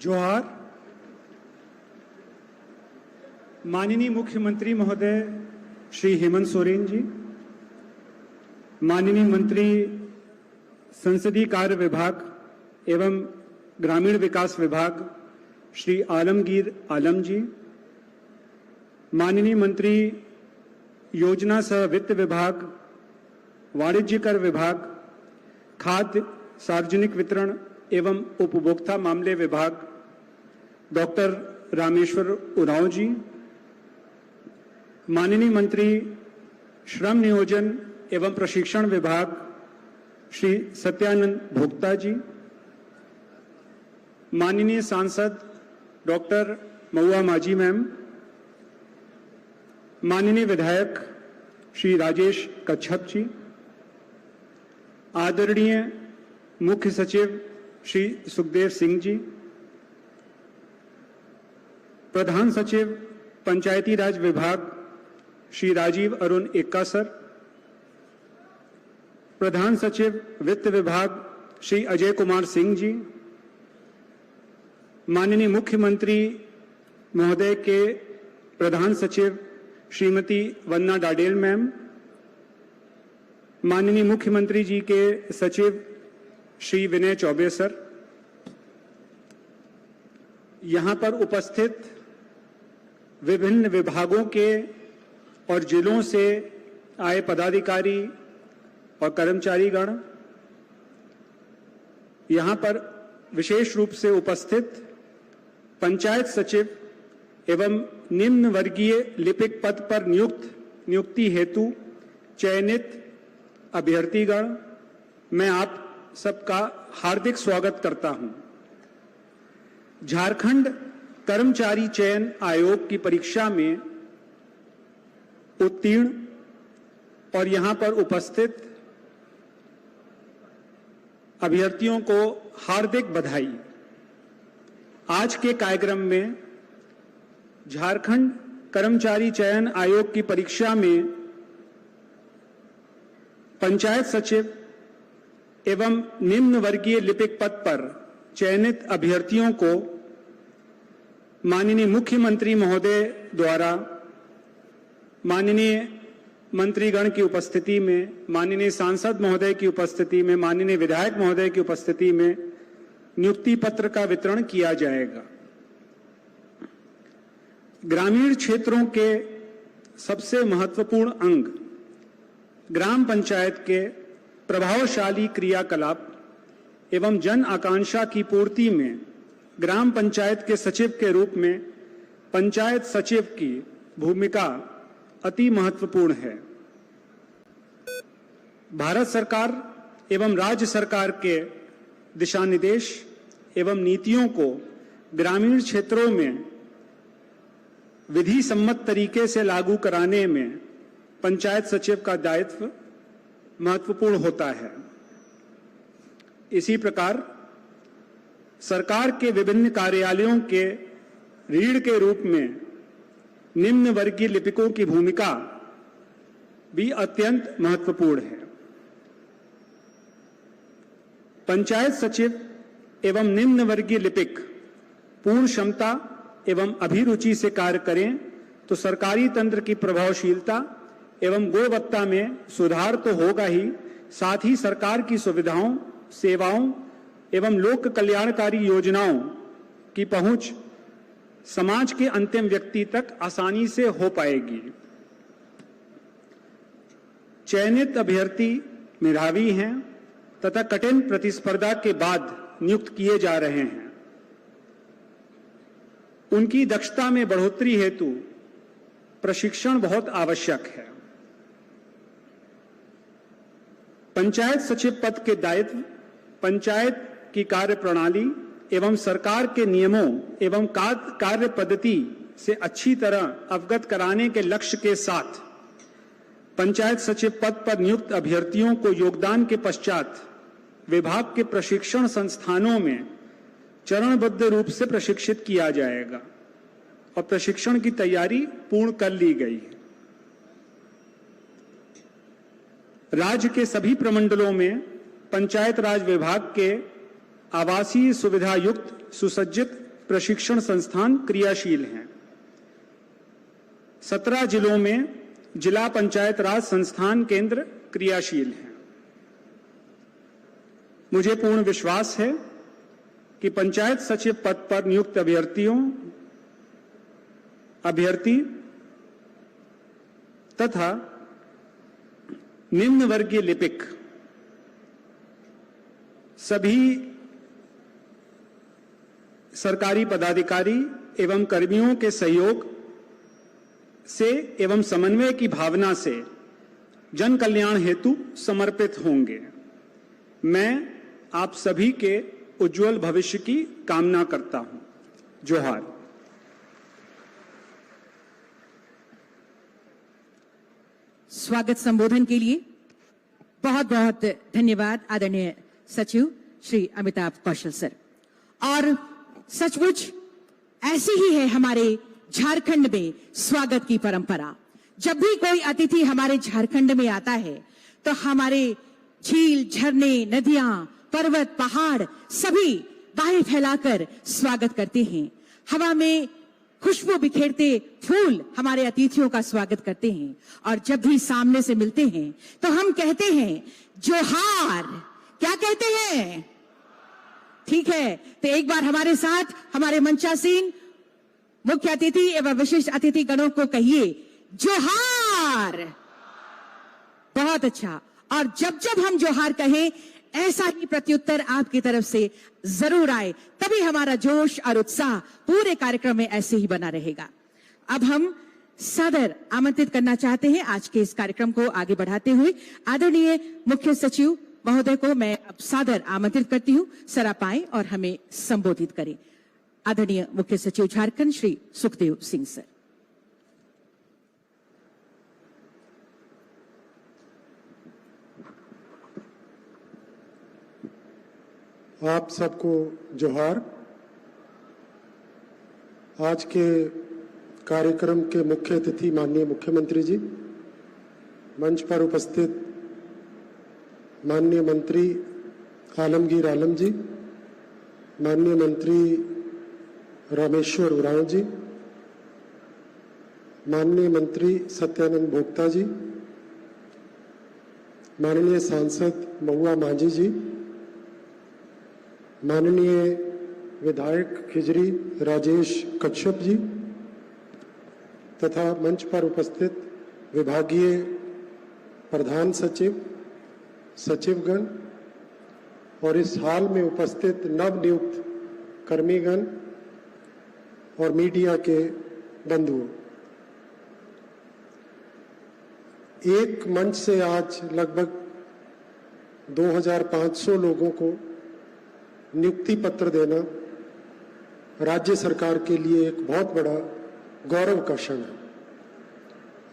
जोहार। माननीय मुख्यमंत्री महोदय श्री हेमंत सोरेन जी, माननीय मंत्री संसदीय कार्य विभाग एवं ग्रामीण विकास विभाग श्री आलमगीर आलम जी, माननीय मंत्री योजना सह वित्त विभाग, वाणिज्य कर विभाग, खाद्य सार्वजनिक वितरण एवं उपभोक्ता मामले विभाग डॉक्टर रामेश्वर उरांव जी, माननीय मंत्री श्रम नियोजन एवं प्रशिक्षण विभाग श्री सत्यानंद भोक्ता जी, माननीय सांसद डॉक्टर महुआ माझी मैम, माननीय विधायक श्री राजेश कच्छप जी, आदरणीय मुख्य सचिव श्री सुखदेव सिंह जी, प्रधान सचिव पंचायती राज विभाग श्री राजीव अरुण एक्का सर, प्रधान सचिव वित्त विभाग श्री अजय कुमार सिंह जी, माननीय मुख्यमंत्री महोदय के प्रधान सचिव श्रीमती वन्ना डाडेल मैम, माननीय मुख्यमंत्री जी के सचिव श्री विनय चौबे सर, यहां पर उपस्थित विभिन्न विभागों के और जिलों से आए पदाधिकारी और कर्मचारीगण, यहां पर विशेष रूप से उपस्थित पंचायत सचिव एवं निम्न वर्गीय लिपिक पद पर नियुक्ति हेतु चयनित अभ्यर्थीगण, मैं आप सबका हार्दिक स्वागत करता हूं। झारखंड कर्मचारी चयन आयोग की परीक्षा में उत्तीर्ण और यहां पर उपस्थित अभ्यर्थियों को हार्दिक बधाई। आज के कार्यक्रम में झारखंड कर्मचारी चयन आयोग की परीक्षा में पंचायत सचिव एवं निम्न वर्गीय लिपिक पद पर चयनित अभ्यर्थियों को माननीय मुख्यमंत्री महोदय द्वारा माननीय मंत्रीगण की उपस्थिति में, माननीय सांसद महोदय की उपस्थिति में, माननीय विधायक महोदय की उपस्थिति में नियुक्ति पत्र का वितरण किया जाएगा। ग्रामीण क्षेत्रों के सबसे महत्वपूर्ण अंग ग्राम पंचायत के प्रभावशाली क्रियाकलाप एवं जन आकांक्षा की पूर्ति में ग्राम पंचायत के सचिव के रूप में पंचायत सचिव की भूमिका अति महत्वपूर्ण है। भारत सरकार एवं राज्य सरकार के दिशा निर्देश एवं नीतियों को ग्रामीण क्षेत्रों में विधि सम्मत तरीके से लागू कराने में पंचायत सचिव का दायित्व महत्वपूर्ण होता है। इसी प्रकार सरकार के विभिन्न कार्यालयों के रीढ़ के रूप में निम्न वर्गीय लिपिकों की भूमिका भी अत्यंत महत्वपूर्ण है। पंचायत सचिव एवं निम्न वर्गीय लिपिक पूर्ण क्षमता एवं अभिरुचि से कार्य करें तो सरकारी तंत्र की प्रभावशीलता एवं गुणवत्ता में सुधार तो होगा ही, साथ ही सरकार की सुविधाओं, सेवाओं एवं लोक कल्याणकारी योजनाओं की पहुंच समाज के अंतिम व्यक्ति तक आसानी से हो पाएगी। चयनित अभ्यर्थी मेधावी हैं तथा कठिन प्रतिस्पर्धा के बाद नियुक्त किए जा रहे हैं। उनकी दक्षता में बढ़ोतरी हेतु प्रशिक्षण बहुत आवश्यक है। पंचायत सचिव पद के दायित्व पंचायत की कार्य प्रणाली एवं सरकार के नियमों एवं कार्य पद्धति से अच्छी तरह अवगत कराने के लक्ष्य के साथ पंचायत सचिव पद पर नियुक्त अभ्यर्थियों को योगदान के पश्चात विभाग के प्रशिक्षण संस्थानों में चरणबद्ध रूप से प्रशिक्षित किया जाएगा और प्रशिक्षण की तैयारी पूर्ण कर ली गई है। राज्य के सभी प्रमंडलों में पंचायत राज विभाग के आवासीय सुविधा युक्त सुसज्जित प्रशिक्षण संस्थान क्रियाशील हैं। 17 जिलों में जिला पंचायत राज संस्थान केंद्र क्रियाशील हैं। मुझे पूर्ण विश्वास है कि पंचायत सचिव पद पर नियुक्त अभ्यर्थी तथा निम्न वर्गीय लिपिक सभी सरकारी पदाधिकारी एवं कर्मियों के सहयोग से एवं समन्वय की भावना से जन कल्याण हेतु समर्पित होंगे। मैं आप सभी के उज्जवल भविष्य की कामना करता हूं। जोहार। स्वागत संबोधन के लिए बहुत बहुत धन्यवाद आदरणीय सचिव श्री अमिताभ कौशल सर। और सचमुच ऐसी ही है हमारे झारखंड में स्वागत की परंपरा। जब भी कोई अतिथि हमारे झारखंड में आता है तो हमारे झील, झरने, नदियां, पर्वत, पहाड़ सभी बाहें फैलाकर स्वागत करते हैं। हवा में खुशबू बिखेरते फूल हमारे अतिथियों का स्वागत करते हैं। और जब भी सामने से मिलते हैं तो हम कहते हैं जोहार। क्या कहते हैं? ठीक है, तो एक बार हमारे साथ हमारे मंचासीन मुख्य अतिथि एवं विशिष्ट अतिथि गणों को कहिए जोहार। बहुत अच्छा। और जब जब हम जोहार कहें ऐसा ही प्रत्युत्तर आपकी तरफ से जरूर आए, तभी हमारा जोश और उत्साह पूरे कार्यक्रम में ऐसे ही बना रहेगा। अब हम सादर आमंत्रित करना चाहते हैं आज के इस कार्यक्रम को आगे बढ़ाते हुए आदरणीय मुख्य सचिव महोदय को मैं अब सादर आमंत्रित करती हूं। सर आप आएं और हमें संबोधित करें। आदरणीय मुख्य सचिव झारखंड श्री सुखदेव सिंह सर। आप सबको जोहार। आज के कार्यक्रम के मुख्य अतिथि माननीय मुख्यमंत्री जी, मंच पर उपस्थित माननीय मंत्री आलमगीर आलम जी, माननीय मंत्री रामेश्वर उरांव जी, माननीय मंत्री सत्यानंद भोक्ता जी, माननीय सांसद महुआ मांझी जी, माननीय विधायक खिजरी राजेश कच्छप जी तथा मंच पर उपस्थित विभागीय प्रधान सचिव, सचिवगण और इस हाल में उपस्थित नवनियुक्त कर्मीगण और मीडिया के बंधुओं, एक मंच से आज लगभग 2500 लोगों को नियुक्ति पत्र देना राज्य सरकार के लिए एक बहुत बड़ा गौरव का क्षण है।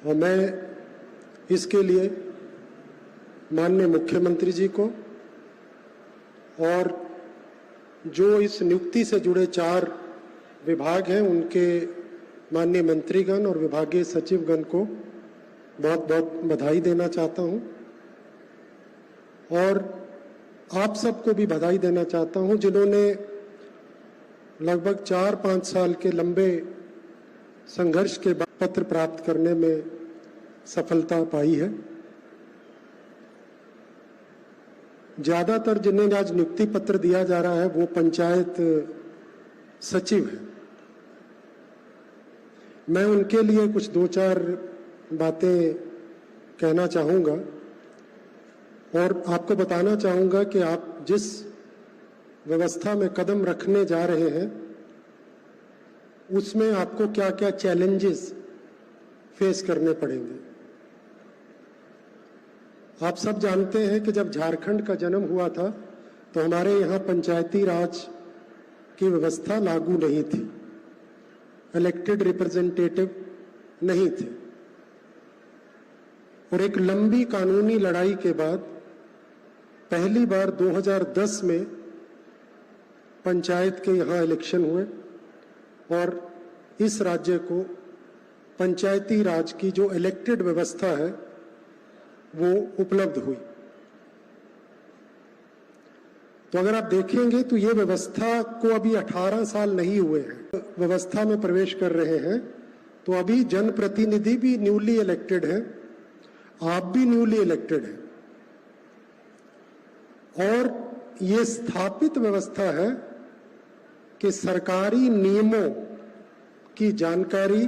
और मैं इसके लिए माननीय मुख्यमंत्री जी को और जो इस नियुक्ति से जुड़े 4 विभाग हैं उनके माननीय मंत्रीगण और विभागीय सचिवगण को बहुत बहुत बधाई देना चाहता हूं। और आप सबको भी बधाई देना चाहता हूं जिन्होंने लगभग 4-5 साल के लंबे संघर्ष के बाद पत्र प्राप्त करने में सफलता पाई है। ज्यादातर जिन्हें आज नियुक्ति पत्र दिया जा रहा है वो पंचायत सचिव हैं। मैं उनके लिए कुछ 2-4 बातें कहना चाहूंगा और आपको बताना चाहूंगा कि आप जिस व्यवस्था में कदम रखने जा रहे हैं उसमें आपको क्या क्या चैलेंजेस फेस करने पड़ेंगे। आप सब जानते हैं कि जब झारखंड का जन्म हुआ था तो हमारे यहाँ पंचायती राज की व्यवस्था लागू नहीं थी, इलेक्टेड रिप्रेजेंटेटिव नहीं थे। और एक लंबी कानूनी लड़ाई के बाद पहली बार 2010 में पंचायत के यहाँ इलेक्शन हुए और इस राज्य को पंचायती राज की जो इलेक्टेड व्यवस्था है वो उपलब्ध हुई। तो अगर आप देखेंगे तो ये व्यवस्था को अभी 18 साल नहीं हुए हैं, व्यवस्था में प्रवेश कर रहे हैं, तो अभी जनप्रतिनिधि भी न्यूली इलेक्टेड है, आप भी न्यूली इलेक्टेड है, और ये स्थापित व्यवस्था है कि सरकारी नियमों की जानकारी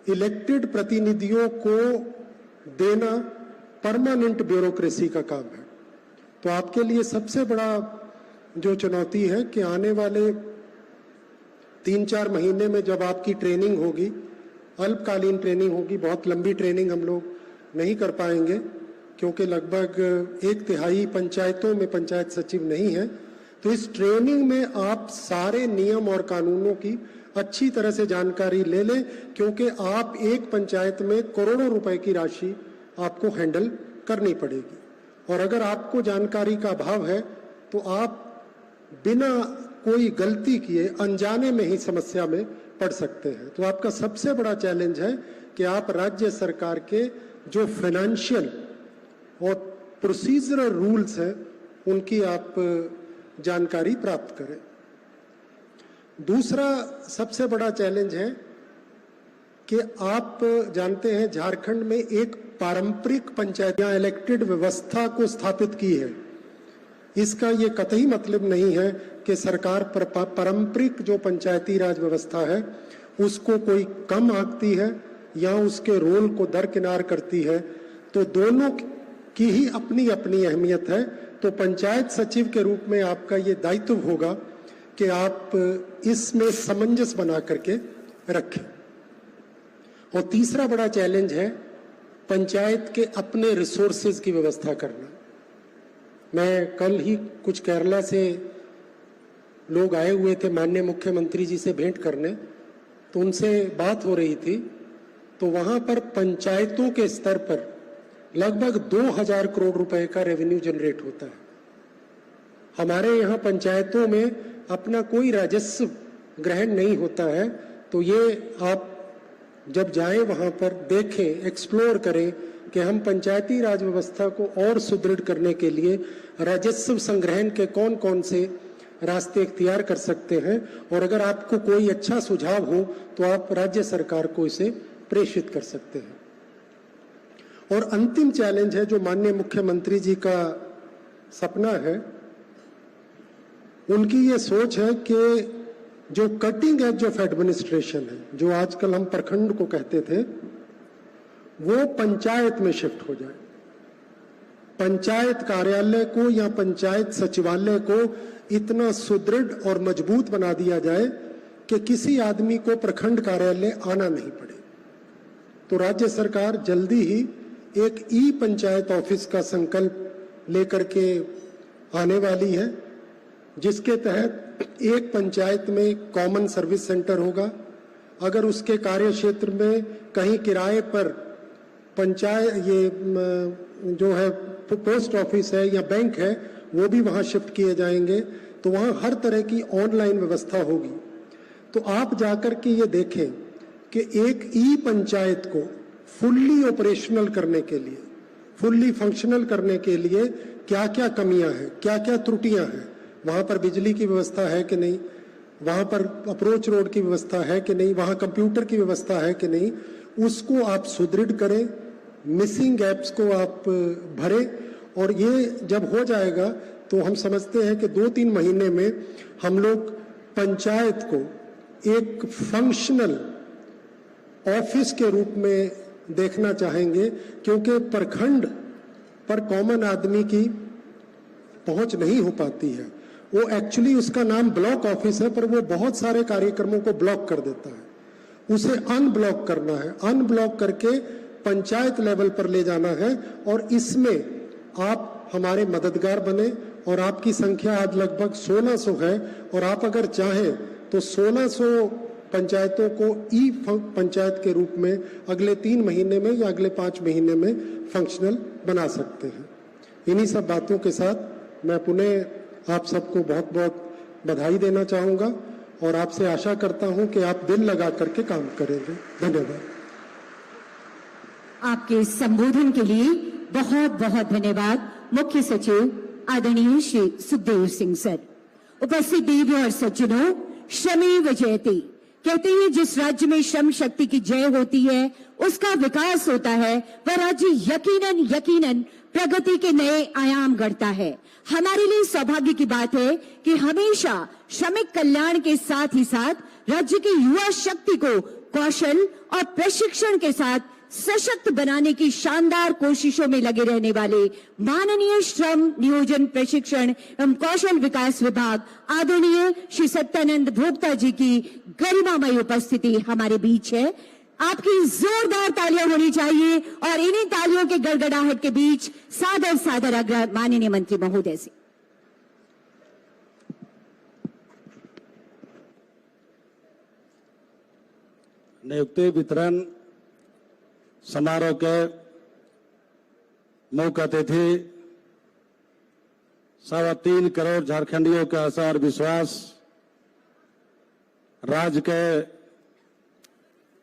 इलेक्टेड प्रतिनिधियों को देना परमानेंट ब्यूरोक्रेसी का काम है। तो आपके लिए सबसे बड़ा जो चुनौती है कि आने वाले 3-4 महीने में जब आपकी ट्रेनिंग होगी, अल्पकालीन ट्रेनिंग होगी, बहुत लंबी ट्रेनिंग हम लोग नहीं कर पाएंगे क्योंकि लगभग 1/3 पंचायतों में पंचायत सचिव नहीं है। तो इस ट्रेनिंग में आप सारे नियम और कानूनों की अच्छी तरह से जानकारी ले लें, क्योंकि आप एक पंचायत में करोड़ों रुपए की राशि आपको हैंडल करनी पड़ेगी, और अगर आपको जानकारी का अभाव है तो आप बिना कोई गलती किए अनजाने में ही समस्या में पड़ सकते हैं। तो आपका सबसे बड़ा चैलेंज है कि आप राज्य सरकार के जो फाइनेंशियल और प्रोसीजरल रूल्स हैं उनकी आप जानकारी प्राप्त करें। दूसरा सबसे बड़ा चैलेंज है कि आप जानते हैं झारखंड में एक पारंपरिक पंचायत या इलेक्टेड व्यवस्था को स्थापित की है। इसका ये कतई मतलब नहीं है कि सरकार पारंपरिक जो पंचायती राज व्यवस्था है उसको कोई कम आंकती है या उसके रोल को दरकिनार करती है। तो दोनों की ही अपनी अपनी अहमियत है। तो पंचायत सचिव के रूप में आपका ये दायित्व होगा कि आप इसमें सामंजस्य बना करके रखें। और तीसरा बड़ा चैलेंज है पंचायत के अपने रिसोर्सेज की व्यवस्था करना। मैं कल ही कुछ केरला से लोग आए हुए थे माननीय मुख्यमंत्री जी से भेंट करने, तो उनसे बात हो रही थी, तो वहां पर पंचायतों के स्तर पर लगभग 2000 करोड़ रुपए का रेवेन्यू जनरेट होता है। हमारे यहाँ पंचायतों में अपना कोई राजस्व ग्रहण नहीं होता है। तो ये आप जब जाएं वहां पर देखें, एक्सप्लोर करें कि हम पंचायती राज व्यवस्था को और सुदृढ़ करने के लिए राजस्व संग्रहण के कौन कौन से रास्ते इख्तियार कर सकते हैं, और अगर आपको कोई अच्छा सुझाव हो तो आप राज्य सरकार को इसे प्रेषित कर सकते हैं। और अंतिम चैलेंज है जो माननीय मुख्यमंत्री जी का सपना है, उनकी ये सोच है कि जो कटिंग एज ऑफ एडमिनिस्ट्रेशन है, जो आजकल हम प्रखंड को कहते थे, वो पंचायत में शिफ्ट हो जाए। पंचायत कार्यालय को या पंचायत सचिवालय को इतना सुदृढ़ और मजबूत बना दिया जाए कि किसी आदमी को प्रखंड कार्यालय आना नहीं पड़े। तो राज्य सरकार जल्दी ही एक ई पंचायत ऑफिस का संकल्प लेकर के आने वाली है, जिसके तहत एक पंचायत में कॉमन सर्विस सेंटर होगा। अगर उसके कार्य क्षेत्र में कहीं किराए पर पंचायत ये जो है पोस्ट ऑफिस है या बैंक है वो भी वहां शिफ्ट किए जाएंगे, तो वहां हर तरह की ऑनलाइन व्यवस्था होगी। तो आप जाकर के ये देखें कि एक ई पंचायत को फुल्ली ऑपरेशनल करने के लिए, फुल्ली फंक्शनल करने के लिए क्या क्या कमियां हैं, क्या क्या त्रुटियां हैं, वहां पर बिजली की व्यवस्था है कि नहीं, वहां पर अप्रोच रोड की व्यवस्था है कि नहीं, वहां कंप्यूटर की व्यवस्था है कि नहीं, उसको आप सुदृढ़ करें, मिसिंग गैप्स को आप भरें। और ये जब हो जाएगा तो हम समझते हैं कि 2-3 महीने में हम लोग पंचायत को एक फंक्शनल ऑफिस के रूप में देखना चाहेंगे, क्योंकि प्रखंड पर कॉमन आदमी की पहुंच नहीं हो पाती है। वो एक्चुअली उसका नाम ब्लॉक ऑफिस है, पर वो बहुत सारे कार्यक्रमों को ब्लॉक कर देता है। उसे अनब्लॉक करना है, अनब्लॉक करके पंचायत लेवल पर ले जाना है। और इसमें आप हमारे मददगार बने, और आपकी संख्या आज लगभग 1600 है, और आप अगर चाहें तो 1600 पंचायतों को ई पंचायत के रूप में अगले 3 महीने में या अगले 5 महीने में फंक्शनल बना सकते हैं। इन्हीं सब बातों के साथ मैं पुनः आप सबको बहुत बहुत बधाई देना चाहूंगा, और आपसे आशा करता हूं कि आप दिल लगा करके काम करेंगे। धन्यवाद। आपके संबोधन के लिए बहुत बहुत धन्यवाद मुख्य सचिव आदरणीय श्री सुखदेव सिंह सर। उपस्थित देवियों और सज्जनों, श्रमेव जयते कहते हैं जिस राज्य में श्रम शक्ति की जय होती है उसका विकास होता है, वह राज्य यकीनन प्रगति के नए आयाम गढ़ता है। हमारे लिए सौभाग्य की बात है कि हमेशा श्रमिक कल्याण के साथ ही साथ राज्य की युवा शक्ति को कौशल और प्रशिक्षण के साथ सशक्त बनाने की शानदार कोशिशों में लगे रहने वाले माननीय श्रम नियोजन प्रशिक्षण एवं कौशल विकास विभाग आदरणीय श्री सत्यानंद भोक्ता जी की गरिमामय उपस्थिति हमारे बीच है। आपकी जोरदार तालियां होनी चाहिए और इन्हीं तालियों के गड़गड़ाहट के बीच सादर आग्रह माननीय मंत्री महोदय से। नियुक्ति वितरण समारोह के मुख्य अतिथि 3.25 करोड़ झारखंडियों का आशा और विश्वास, राज्य के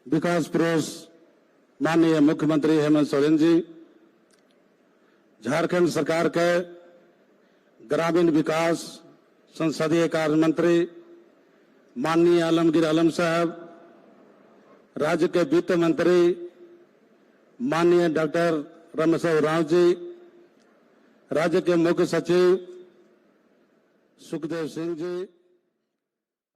विकास पुरुष माननीय मुख्यमंत्री हेमंत सोरेन जी, झारखंड सरकार के ग्रामीण विकास संसदीय कार्य मंत्री माननीय आलमगीर आलम साहब, राज्य के वित्त मंत्री माननीय डॉक्टर रामेश्वर राव जी, राज्य के मुख्य सचिव सुखदेव सिंह जी,